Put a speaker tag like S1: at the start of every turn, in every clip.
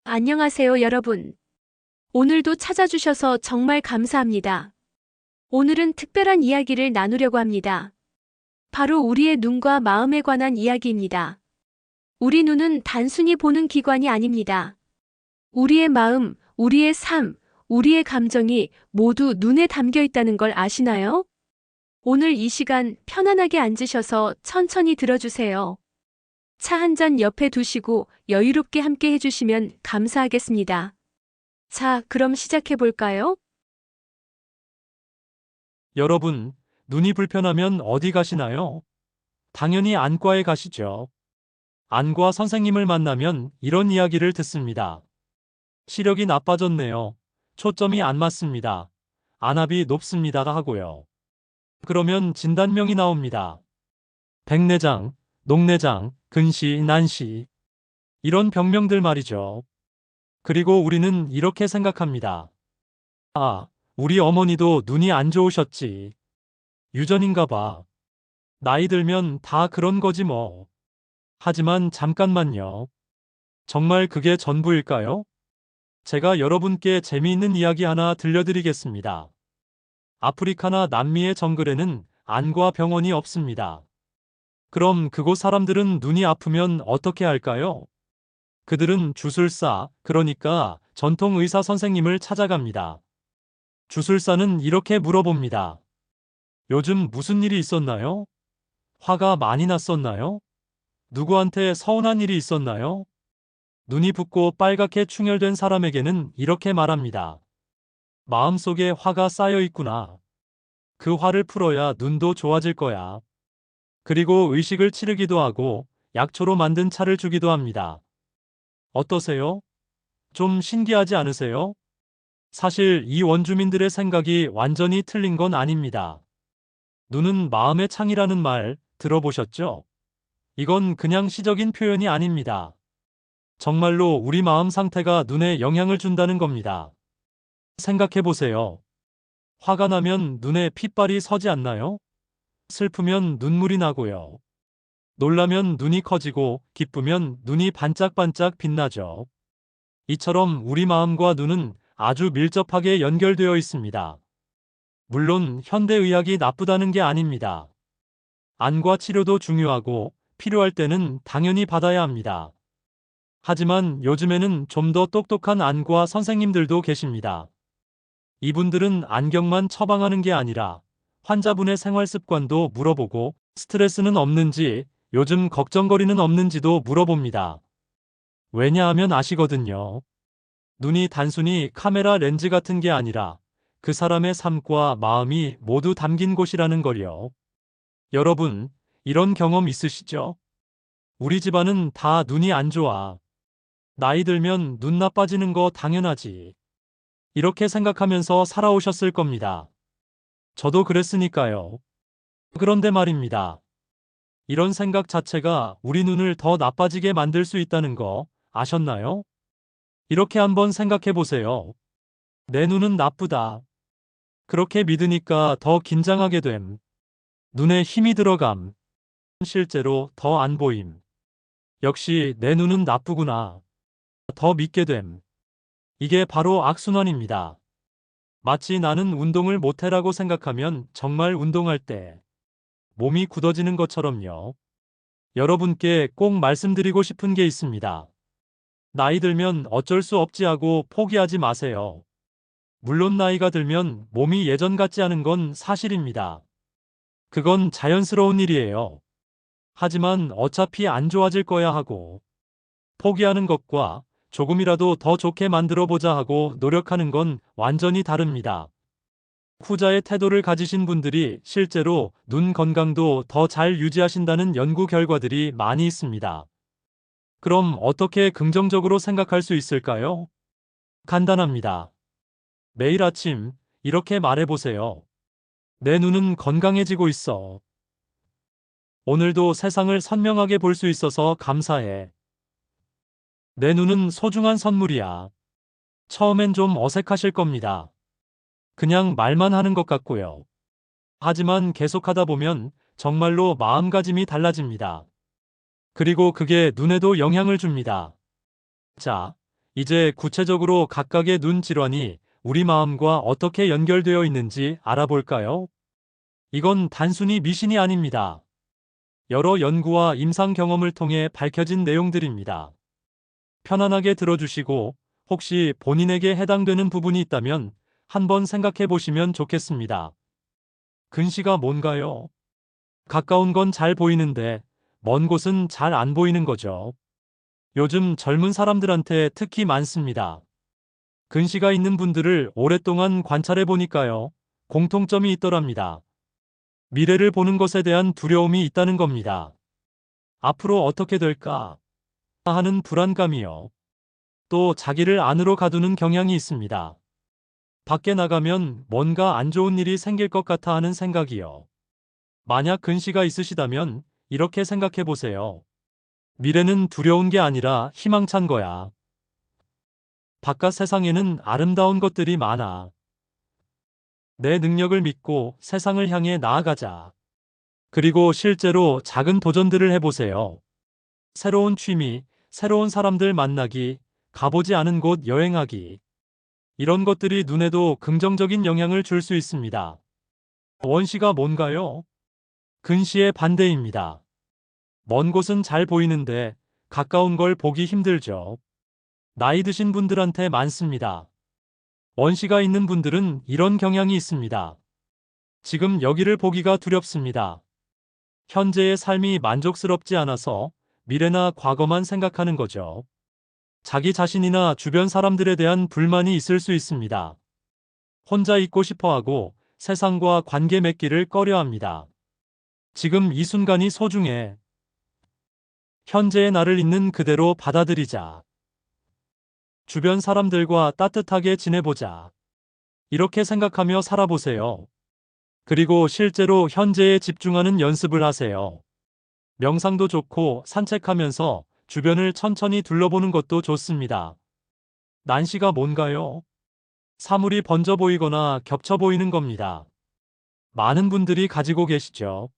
S1: 안녕하세요, 여러분. 오늘도 찾아주셔서 정말 감사합니다. 오늘은 특별한 이야기를 나누려고 합니다. 바로 우리의 눈과 마음에 관한 이야기입니다. 우리 눈은 단순히 보는 기관이 아닙니다. 우리의 마음, 우리의 삶, 우리의 감정이 모두 눈에 담겨 있다는 걸 아시나요? 오늘 이 시간 편안하게 앉으셔서 천천히 들어주세요. 차 한 잔 옆에 두시고 여유롭게 함께 해주시면 감사하겠습니다. 자, 그럼 시작해 볼까요?
S2: 여러분, 눈이 불편하면 어디 가시나요? 당연히 안과에 가시죠. 안과 선생님을 만나면 이런 이야기를 듣습니다. 시력이 나빠졌네요. 초점이 안 맞습니다. 안압이 높습니다 하고요. 그러면 진단명이 나옵니다. 백내장, 녹내장, 근시, 난시. 이런 병명들 말이죠. 그리고 우리는 이렇게 생각합니다. 아, 우리 어머니도 눈이 안 좋으셨지. 유전인가 봐. 나이 들면 다 그런 거지 뭐. 하지만 잠깐만요. 정말 그게 전부일까요? 제가 여러분께 재미있는 이야기 하나 들려드리겠습니다. 아프리카나 남미의 정글에는 안과 병원이 없습니다. 그럼 그곳 사람들은 눈이 아프면 어떻게 할까요? 그들은 주술사, 그러니까 전통 의사 선생님을 찾아갑니다. 주술사는 이렇게 물어봅니다. 요즘 무슨 일이 있었나요? 화가 많이 났었나요? 누구한테 서운한 일이 있었나요? 눈이 붓고 빨갛게 충혈된 사람에게는 이렇게 말합니다. 마음속에 화가 쌓여 있구나. 그 화를 풀어야 눈도 좋아질 거야. 그리고 의식을 치르기도 하고 약초로 만든 차를 주기도 합니다. 어떠세요? 좀 신기하지 않으세요? 사실 이 원주민들의 생각이 완전히 틀린 건 아닙니다. 눈은 마음의 창이라는 말 들어보셨죠? 이건 그냥 시적인 표현이 아닙니다. 정말로 우리 마음 상태가 눈에 영향을 준다는 겁니다. 생각해 보세요. 화가 나면 눈에 핏발이 서지 않나요? 슬프면 눈물이 나고요. 놀라면 눈이 커지고 기쁘면 눈이 반짝반짝 빛나죠. 이처럼 우리 마음과 눈은 아주 밀접하게 연결되어 있습니다. 물론 현대의학이 나쁘다는 게 아닙니다. 안과 치료도 중요하고 필요할 때는 당연히 받아야 합니다. 하지만 요즘에는 좀 더 똑똑한 안과 선생님들도 계십니다. 이분들은 안경만 처방하는 게 아니라 환자분의 생활 습관도 물어보고 스트레스는 없는지, 요즘 걱정거리는 없는지도 물어봅니다. 왜냐하면 아시거든요. 눈이 단순히 카메라 렌즈 같은 게 아니라 그 사람의 삶과 마음이 모두 담긴 곳이라는 걸요. 여러분, 이런 경험 있으시죠? 우리 집안은 다 눈이 안 좋아. 나이 들면 눈 나빠지는 거 당연하지. 이렇게 생각하면서 살아오셨을 겁니다. 저도 그랬으니까요. 그런데 말입니다. 이런 생각 자체가 우리 눈을 더 나빠지게 만들 수 있다는 거 아셨나요? 이렇게 한번 생각해 보세요. 내 눈은 나쁘다. 그렇게 믿으니까 더 긴장하게 됨. 눈에 힘이 들어감. 실제로 더 안 보임. 역시 내 눈은 나쁘구나. 더 믿게 됨. 이게 바로 악순환입니다. 마치 나는 운동을 못해라고 생각하면 정말 운동할 때 몸이 굳어지는 것처럼요. 여러분께 꼭 말씀드리고 싶은 게 있습니다. 나이 들면 어쩔 수 없지 하고 포기하지 마세요. 물론 나이가 들면 몸이 예전 같지 않은 건 사실입니다. 그건 자연스러운 일이에요. 하지만 어차피 안 좋아질 거야 하고 포기하는 것과 조금이라도 더 좋게 만들어 보자 하고 노력하는 건 완전히 다릅니다. 후자의 태도를 가지신 분들이 실제로 눈 건강도 더 잘 유지하신다는 연구 결과들이 많이 있습니다. 그럼 어떻게 긍정적으로 생각할 수 있을까요? 간단합니다. 매일 아침 이렇게 말해보세요. 내 눈은 건강해지고 있어. 오늘도 세상을 선명하게 볼 수 있어서 감사해. 내 눈은 소중한 선물이야. 처음엔 좀 어색하실 겁니다. 그냥 말만 하는 것 같고요. 하지만 계속하다 보면 정말로 마음가짐이 달라집니다. 그리고 그게 눈에도 영향을 줍니다. 자, 이제 구체적으로 각각의 눈 질환이 우리 마음과 어떻게 연결되어 있는지 알아볼까요? 이건 단순히 미신이 아닙니다. 여러 연구와 임상 경험을 통해 밝혀진 내용들입니다. 편안하게 들어주시고 혹시 본인에게 해당되는 부분이 있다면 한번 생각해 보시면 좋겠습니다. 근시가 뭔가요? 가까운 건 잘 보이는데 먼 곳은 잘 안 보이는 거죠. 요즘 젊은 사람들한테 특히 많습니다. 근시가 있는 분들을 오랫동안 관찰해 보니까요. 공통점이 있더랍니다. 미래를 보는 것에 대한 두려움이 있다는 겁니다. 앞으로 어떻게 될까 하는 불안감이요. 또 자기를 안으로 가두는 경향이 있습니다. 밖에 나가면 뭔가 안 좋은 일이 생길 것 같아 하는 생각이요. 만약 근시가 있으시다면 이렇게 생각해 보세요. 미래는 두려운 게 아니라 희망찬 거야. 바깥 세상에는 아름다운 것들이 많아. 내 능력을 믿고 세상을 향해 나아가자. 그리고 실제로 작은 도전들을 해보세요. 새로운 취미, 새로운 사람들 만나기, 가보지 않은 곳 여행하기. 이런 것들이 눈에도 긍정적인 영향을 줄 수 있습니다. 원시가 뭔가요? 근시의 반대입니다. 먼 곳은 잘 보이는데 가까운 걸 보기 힘들죠. 나이 드신 분들한테 많습니다. 원시가 있는 분들은 이런 경향이 있습니다. 지금 여기를 보기가 두렵습니다. 현재의 삶이 만족스럽지 않아서 미래나 과거만 생각하는 거죠. 자기 자신이나 주변 사람들에 대한 불만이 있을 수 있습니다. 혼자 있고 싶어 하고 세상과 관계 맺기를 꺼려 합니다. 지금 이 순간이 소중해. 현재의 나를 있는 그대로 받아들이자. 주변 사람들과 따뜻하게 지내보자. 이렇게 생각하며 살아보세요. 그리고 실제로 현재에 집중하는 연습을 하세요. 명상도 좋고 산책하면서 주변을 천천히 둘러보는 것도 좋습니다. 난시가 뭔가요? 사물이 번져 보이거나 겹쳐 보이는 겁니다. 많은 분들이 가지고 계시죠.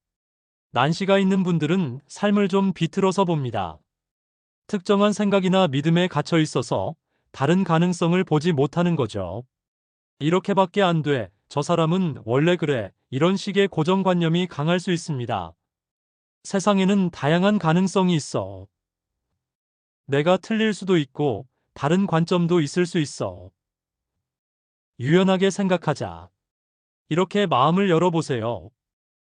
S2: 난시가 있는 분들은 삶을 좀 비틀어서 봅니다. 특정한 생각이나 믿음에 갇혀 있어서 다른 가능성을 보지 못하는 거죠. 이렇게밖에 안 돼. 저 사람은 원래 그래. 이런 식의 고정관념이 강할 수 있습니다. 세상에는 다양한 가능성이 있어. 내가 틀릴 수도 있고 다른 관점도 있을 수 있어. 유연하게 생각하자. 이렇게 마음을 열어보세요.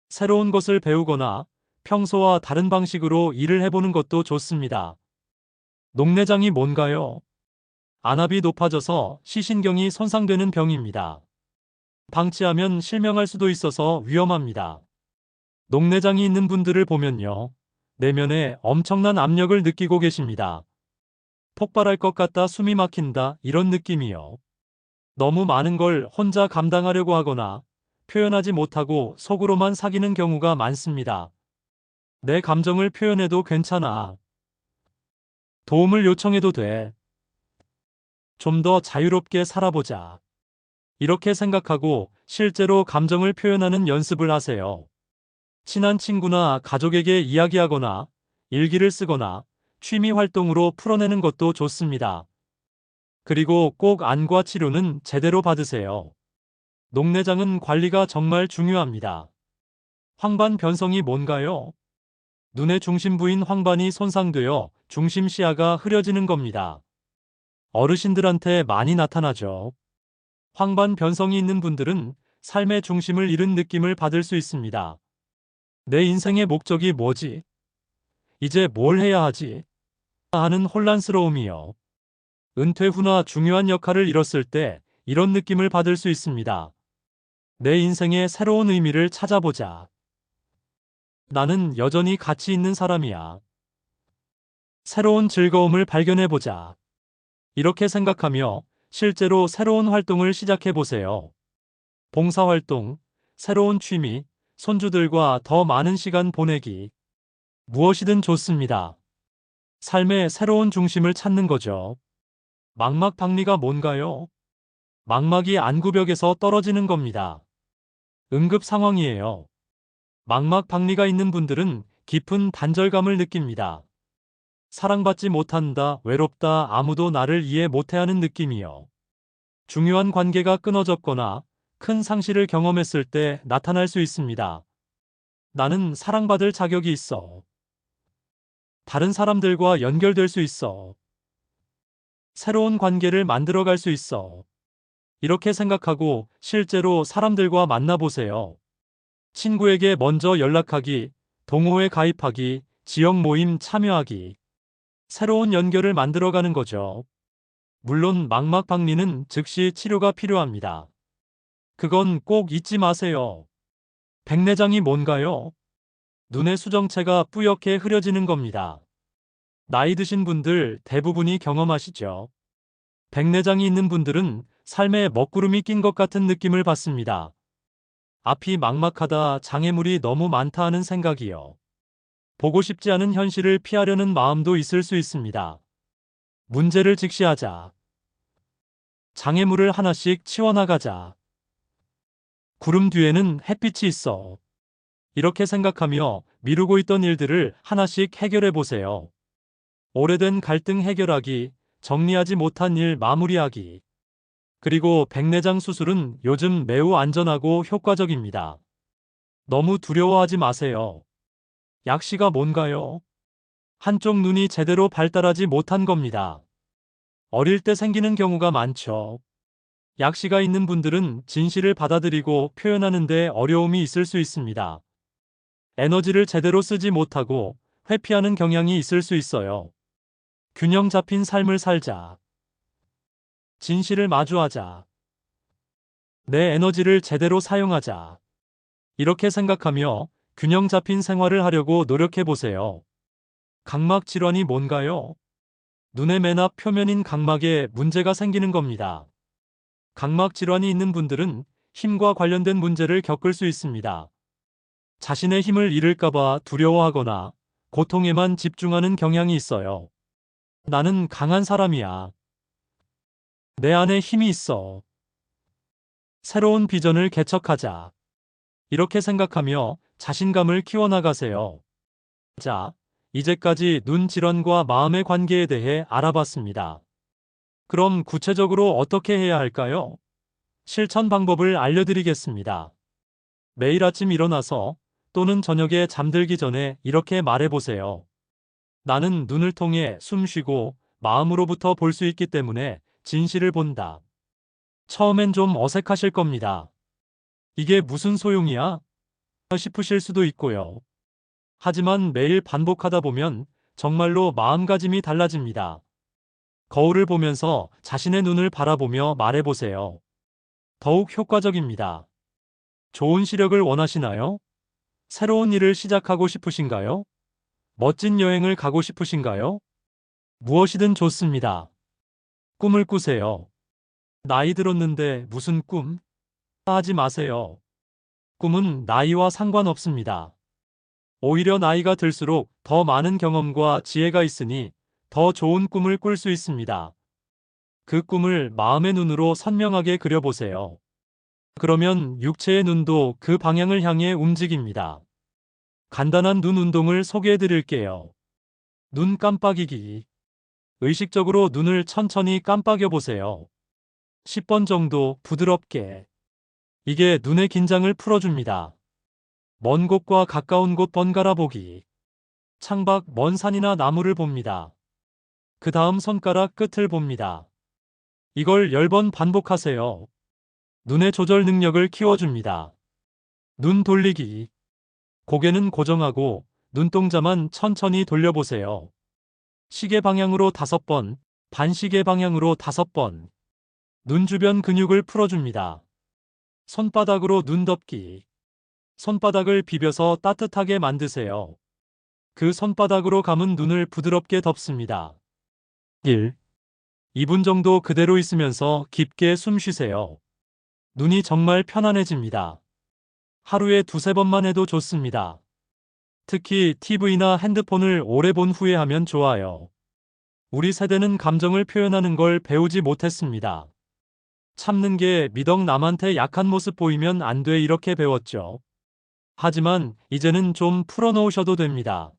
S2: 새로운 것을 배우거나 평소와 다른 방식으로 일을 해보는 것도 좋습니다. 녹내장이 뭔가요? 안압이 높아져서 시신경이 손상되는 병입니다. 방치하면 실명할 수도 있어서 위험합니다. 녹내장이 있는 분들을 보면요. 내면에 엄청난 압력을 느끼고 계십니다. 폭발할 것 같다, 숨이 막힌다, 이런 느낌이요. 너무 많은 걸 혼자 감당하려고 하거나 표현하지 못하고 속으로만 사귀는 경우가 많습니다. 내 감정을 표현해도 괜찮아. 도움을 요청해도 돼. 좀 더 자유롭게 살아보자. 이렇게 생각하고 실제로 감정을 표현하는 연습을 하세요. 친한 친구나 가족에게 이야기하거나 일기를 쓰거나 취미 활동으로 풀어내는 것도 좋습니다. 그리고 꼭 안과 치료는 제대로 받으세요. 녹내장은 관리가 정말 중요합니다. 황반 변성이 뭔가요? 눈의 중심부인 황반이 손상되어 중심 시야가 흐려지는 겁니다. 어르신들한테 많이 나타나죠. 황반 변성이 있는 분들은 삶의 중심을 잃은 느낌을 받을 수 있습니다. 내 인생의 목적이 뭐지? 이제 뭘 해야 하지? 하는 혼란스러움이요. 은퇴 후나 중요한 역할을 잃었을 때 이런 느낌을 받을 수 있습니다. 내 인생의 새로운 의미를 찾아보자. 나는 여전히 가치 있는 사람이야. 새로운 즐거움을 발견해보자. 이렇게 생각하며 실제로 새로운 활동을 시작해보세요. 봉사활동, 새로운 취미, 손주들과 더 많은 시간 보내기. 무엇이든 좋습니다. 삶의 새로운 중심을 찾는 거죠. 망막박리가 뭔가요? 망막이 안구벽에서 떨어지는 겁니다. 응급 상황이에요. 망막박리가 있는 분들은 깊은 단절감을 느낍니다. 사랑받지 못한다, 외롭다, 아무도 나를 이해 못해하는 느낌이요. 중요한 관계가 끊어졌거나 큰 상실을 경험했을 때 나타날 수 있습니다. 나는 사랑받을 자격이 있어. 다른 사람들과 연결될 수 있어. 새로운 관계를 만들어갈 수 있어. 이렇게 생각하고 실제로 사람들과 만나보세요. 친구에게 먼저 연락하기, 동호회 가입하기, 지역 모임 참여하기. 새로운 연결을 만들어가는 거죠. 물론 망막박리는 즉시 치료가 필요합니다. 그건 꼭 잊지 마세요. 백내장이 뭔가요? 눈의 수정체가 뿌옇게 흐려지는 겁니다. 나이 드신 분들 대부분이 경험하시죠. 백내장이 있는 분들은 삶에 먹구름이 낀 것 같은 느낌을 받습니다. 앞이 막막하다, 장애물이 너무 많다 하는 생각이요. 보고 싶지 않은 현실을 피하려는 마음도 있을 수 있습니다. 문제를 직시하자. 장애물을 하나씩 치워나가자. 구름 뒤에는 햇빛이 있어. 이렇게 생각하며 미루고 있던 일들을 하나씩 해결해 보세요. 오래된 갈등 해결하기, 정리하지 못한 일 마무리하기. 그리고 백내장 수술은 요즘 매우 안전하고 효과적입니다. 너무 두려워하지 마세요. 약시가 뭔가요? 한쪽 눈이 제대로 발달하지 못한 겁니다. 어릴 때 생기는 경우가 많죠. 약시가 있는 분들은 진실을 받아들이고 표현하는데 어려움이 있을 수 있습니다. 에너지를 제대로 쓰지 못하고 회피하는 경향이 있을 수 있어요. 균형 잡힌 삶을 살자. 진실을 마주하자. 내 에너지를 제대로 사용하자. 이렇게 생각하며 균형 잡힌 생활을 하려고 노력해 보세요. 각막 질환이 뭔가요? 눈의 맨 앞 표면인 각막에 문제가 생기는 겁니다. 각막 질환이 있는 분들은 힘과 관련된 문제를 겪을 수 있습니다. 자신의 힘을 잃을까봐 두려워하거나 고통에만 집중하는 경향이 있어요. 나는 강한 사람이야. 내 안에 힘이 있어. 새로운 비전을 개척하자. 이렇게 생각하며 자신감을 키워나가세요. 자, 이제까지 눈 질환과 마음의 관계에 대해 알아봤습니다. 그럼 구체적으로 어떻게 해야 할까요? 실천 방법을 알려드리겠습니다. 매일 아침 일어나서 또는 저녁에 잠들기 전에 이렇게 말해보세요. 나는 눈을 통해 숨 쉬고 마음으로부터 볼 수 있기 때문에 진실을 본다. 처음엔 좀 어색하실 겁니다. 이게 무슨 소용이야? 싶으실 수도 있고요. 하지만 매일 반복하다 보면 정말로 마음가짐이 달라집니다. 거울을 보면서 자신의 눈을 바라보며 말해보세요. 더욱 효과적입니다. 좋은 시력을 원하시나요? 새로운 일을 시작하고 싶으신가요? 멋진 여행을 가고 싶으신가요? 무엇이든 좋습니다. 꿈을 꾸세요. 나이 들었는데 무슨 꿈? 하지 마세요. 꿈은 나이와 상관없습니다. 오히려 나이가 들수록 더 많은 경험과 지혜가 있으니 더 좋은 꿈을 꿀 수 있습니다. 그 꿈을 마음의 눈으로 선명하게 그려보세요. 그러면 육체의 눈도 그 방향을 향해 움직입니다. 간단한 눈 운동을 소개해 드릴게요. 눈 깜빡이기. 의식적으로 눈을 천천히 깜빡여 보세요. 10번 정도 부드럽게. 이게 눈의 긴장을 풀어줍니다. 먼 곳과 가까운 곳 번갈아 보기. 창밖 먼 산이나 나무를 봅니다. 그 다음 손가락 끝을 봅니다. 이걸 10번 반복하세요. 눈의 조절 능력을 키워줍니다. 눈 돌리기. 고개는 고정하고 눈동자만 천천히 돌려보세요. 시계 방향으로 5번, 반시계 방향으로 5번. 눈 주변 근육을 풀어줍니다. 손바닥으로 눈 덮기. 손바닥을 비벼서 따뜻하게 만드세요. 그 손바닥으로 감은 눈을 부드럽게 덮습니다. 1. 2분 정도 그대로 있으면서 깊게 숨 쉬세요. 눈이 정말 편안해집니다. 하루에 2~3번만 해도 좋습니다. 특히 TV나 핸드폰을 오래 본 후에 하면 좋아요. 우리 세대는 감정을 표현하는 걸 배우지 못했습니다. 참는 게 미덕, 남한테 약한 모습 보이면 안 돼, 이렇게 배웠죠. 하지만 이제는 좀 풀어놓으셔도 됩니다.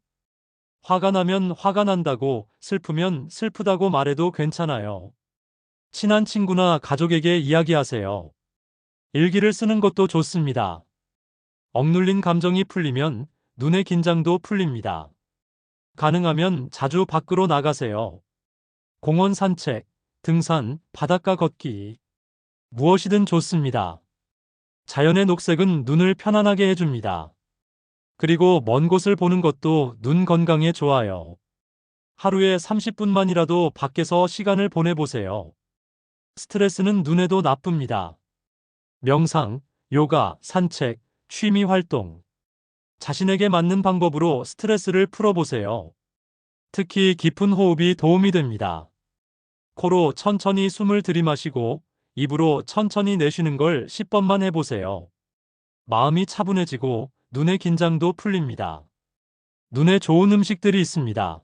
S2: 화가 나면 화가 난다고, 슬프면 슬프다고 말해도 괜찮아요. 친한 친구나 가족에게 이야기하세요. 일기를 쓰는 것도 좋습니다. 억눌린 감정이 풀리면 눈의 긴장도 풀립니다. 가능하면 자주 밖으로 나가세요. 공원 산책, 등산, 바닷가 걷기. 무엇이든 좋습니다. 자연의 녹색은 눈을 편안하게 해줍니다. 그리고 먼 곳을 보는 것도 눈 건강에 좋아요. 하루에 30분만이라도 밖에서 시간을 보내보세요. 스트레스는 눈에도 나쁩니다. 명상, 요가, 산책, 취미 활동. 자신에게 맞는 방법으로 스트레스를 풀어보세요. 특히 깊은 호흡이 도움이 됩니다. 코로 천천히 숨을 들이마시고 입으로 천천히 내쉬는 걸 10번만 해보세요. 마음이 차분해지고 눈의 긴장도 풀립니다. 눈에 좋은 음식들이 있습니다.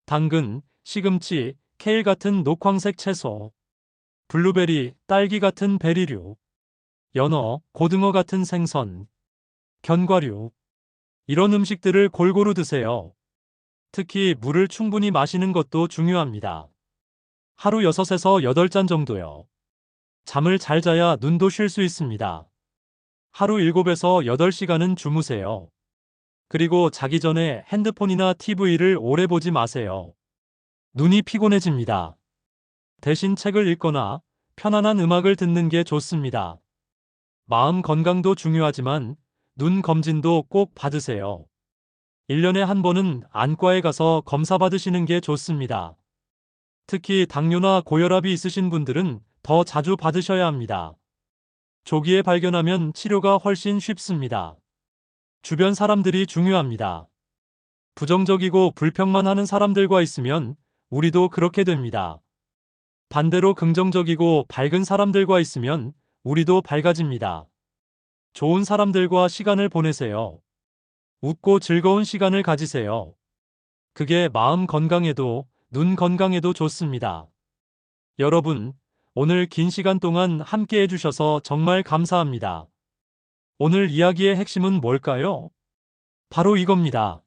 S2: 당근, 시금치, 케일 같은 녹황색 채소, 블루베리, 딸기 같은 베리류, 연어, 고등어 같은 생선, 견과류. 이런 음식들을 골고루 드세요. 특히 물을 충분히 마시는 것도 중요합니다. 하루 6에서 8잔 정도요. 잠을 잘 자야 눈도 쉴 수 있습니다. 하루 7에서 8시간은 주무세요. 그리고 자기 전에 핸드폰이나 TV를 오래 보지 마세요. 눈이 피곤해집니다. 대신 책을 읽거나 편안한 음악을 듣는 게 좋습니다. 마음 건강도 중요하지만 눈 검진도 꼭 받으세요. 1년에 한 번은 안과에 가서 검사 받으시는 게 좋습니다. 특히 당뇨나 고혈압이 있으신 분들은 더 자주 받으셔야 합니다. 조기에 발견하면 치료가 훨씬 쉽습니다. 주변 사람들이 중요합니다. 부정적이고 불평만 하는 사람들과 있으면 우리도 그렇게 됩니다. 반대로 긍정적이고 밝은 사람들과 있으면 우리도 밝아집니다. 좋은 사람들과 시간을 보내세요. 웃고 즐거운 시간을 가지세요. 그게 마음 건강에도 눈 건강에도 좋습니다. 여러분, 오늘 긴 시간 동안 함께 해주셔서 정말 감사합니다. 오늘 이야기의 핵심은 뭘까요? 바로 이겁니다.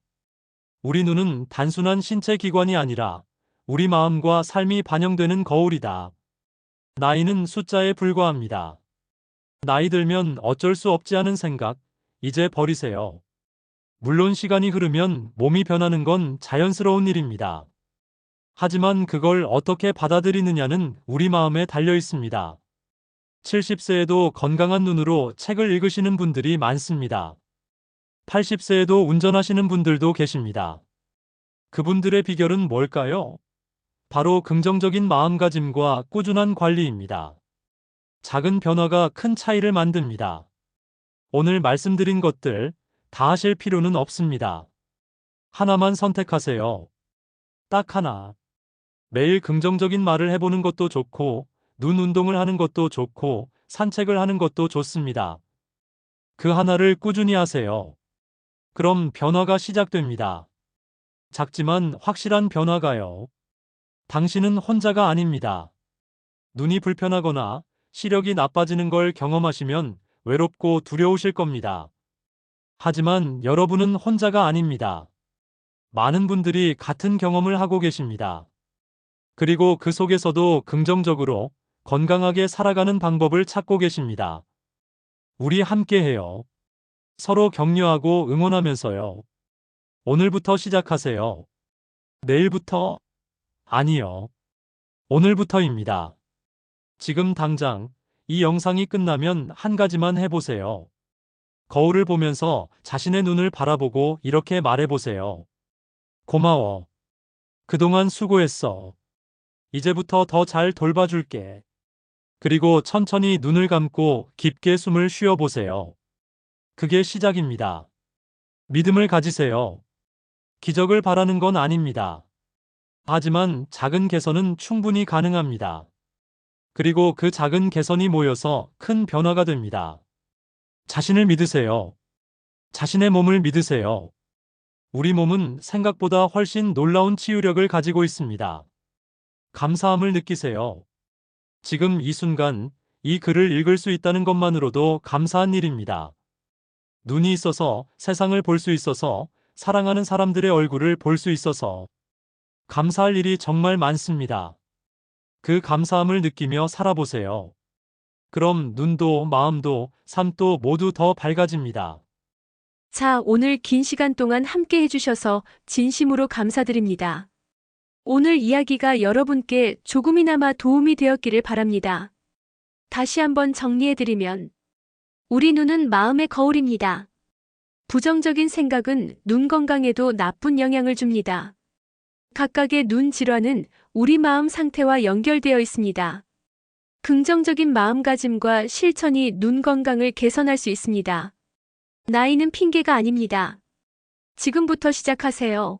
S2: 우리 눈은 단순한 신체 기관이 아니라 우리 마음과 삶이 반영되는 거울이다. 나이는 숫자에 불과합니다. 나이 들면 어쩔 수 없지 않은 생각, 이제 버리세요. 물론 시간이 흐르면 몸이 변하는 건 자연스러운 일입니다. 하지만 그걸 어떻게 받아들이느냐는 우리 마음에 달려 있습니다. 70세에도 건강한 눈으로 책을 읽으시는 분들이 많습니다. 80세에도 운전하시는 분들도 계십니다. 그분들의 비결은 뭘까요? 바로 긍정적인 마음가짐과 꾸준한 관리입니다. 작은 변화가 큰 차이를 만듭니다. 오늘 말씀드린 것들 다 하실 필요는 없습니다. 하나만 선택하세요. 딱 하나. 매일 긍정적인 말을 해보는 것도 좋고, 눈 운동을 하는 것도 좋고, 산책을 하는 것도 좋습니다. 그 하나를 꾸준히 하세요. 그럼 변화가 시작됩니다. 작지만 확실한 변화가요. 당신은 혼자가 아닙니다. 눈이 불편하거나 시력이 나빠지는 걸 경험하시면 외롭고 두려우실 겁니다. 하지만 여러분은 혼자가 아닙니다. 많은 분들이 같은 경험을 하고 계십니다. 그리고 그 속에서도 긍정적으로 건강하게 살아가는 방법을 찾고 계십니다. 우리 함께 해요. 서로 격려하고 응원하면서요. 오늘부터 시작하세요. 내일부터? 아니요. 오늘부터입니다. 지금 당장 이 영상이 끝나면 한 가지만 해보세요. 거울을 보면서 자신의 눈을 바라보고 이렇게 말해보세요. 고마워. 그동안 수고했어. 이제부터 더 잘 돌봐줄게. 그리고 천천히 눈을 감고 깊게 숨을 쉬어보세요. 그게 시작입니다. 믿음을 가지세요. 기적을 바라는 건 아닙니다. 하지만 작은 개선은 충분히 가능합니다. 그리고 그 작은 개선이 모여서 큰 변화가 됩니다. 자신을 믿으세요. 자신의 몸을 믿으세요. 우리 몸은 생각보다 훨씬 놀라운 치유력을 가지고 있습니다. 감사함을 느끼세요. 지금 이 순간 이 글을 읽을 수 있다는 것만으로도 감사한 일입니다. 눈이 있어서 세상을 볼 수 있어서 사랑하는 사람들의 얼굴을 볼 수 있어서 감사할 일이 정말 많습니다. 그 감사함을 느끼며 살아보세요. 그럼 눈도 마음도 삶도 모두 더 밝아집니다.
S1: 자, 오늘 긴 시간 동안 함께 해주셔서 진심으로 감사드립니다. 오늘 이야기가 여러분께 조금이나마 도움이 되었기를 바랍니다. 다시 한번 정리해드리면, 우리 눈은 마음의 거울입니다. 부정적인 생각은 눈 건강에도 나쁜 영향을 줍니다. 각각의 눈 질환은 우리 마음 상태와 연결되어 있습니다. 긍정적인 마음가짐과 실천이 눈 건강을 개선할 수 있습니다. 나이는 핑계가 아닙니다. 지금부터 시작하세요.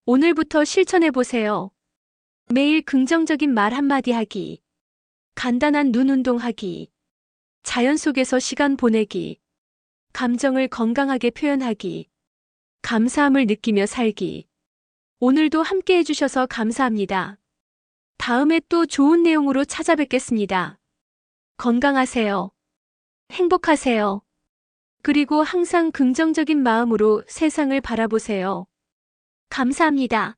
S1: 오늘부터 실천해보세요. 매일 긍정적인 말 한마디 하기, 간단한 눈 운동하기, 자연 속에서 시간 보내기, 감정을 건강하게 표현하기, 감사함을 느끼며 살기. 오늘도 함께 해주셔서 감사합니다. 다음에 또 좋은 내용으로 찾아뵙겠습니다. 건강하세요. 행복하세요. 그리고 항상 긍정적인 마음으로 세상을 바라보세요. 감사합니다.